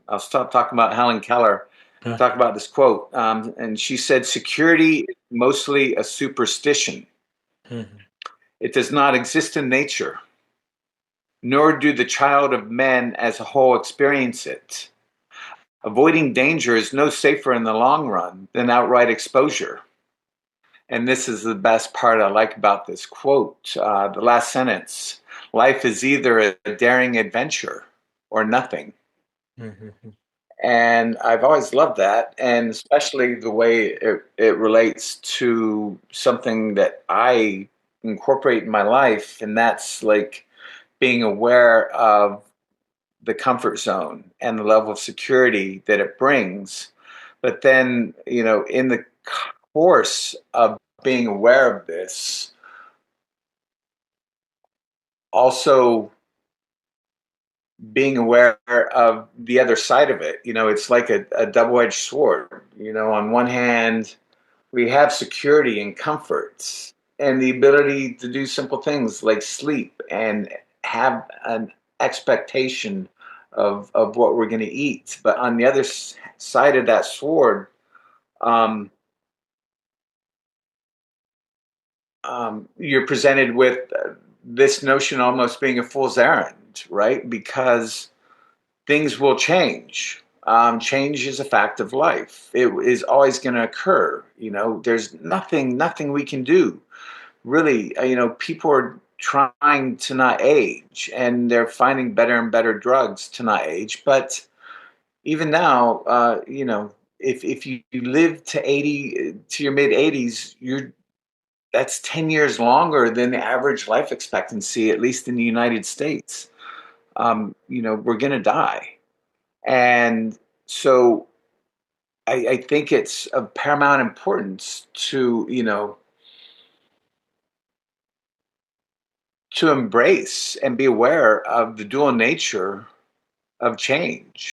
I'll stop talking about Helen Keller. Uh, Talk about this quote, and she said, "Security is mostly a superstition. mhm, It does not exist in nature, nor do the child of men as a whole experience it. Avoiding danger is no safer in the long run than outright exposure." And this is the best part I like about this quote. The last sentence: life is either a daring adventure or nothing. mhm, And I've always loved that, and especially the way it relates to something that I incorporate in my life, and that's like being aware of the comfort zone and the level of security that it brings. But then, in the course of being aware of this, also being aware of the other side of it. It's like a double-edged sword. On one hand, we have security and comforts and the ability to do simple things like sleep and have an expectation of what we're going to eat. But on the other side of that sword, um, you're presented with this notion almost being a fool's errand, right? Because things will change. Change is a fact of life. It is always going to occur. There's nothing we can do. Really, people are trying to not age, and they're finding better and better drugs to not age. But even now, if you live to 80, to your mid 80s, that's 10 years longer than the average life expectancy, at least in the United States. We're going to die. And so I think it's of paramount importance to embrace and be aware of the dual nature of change.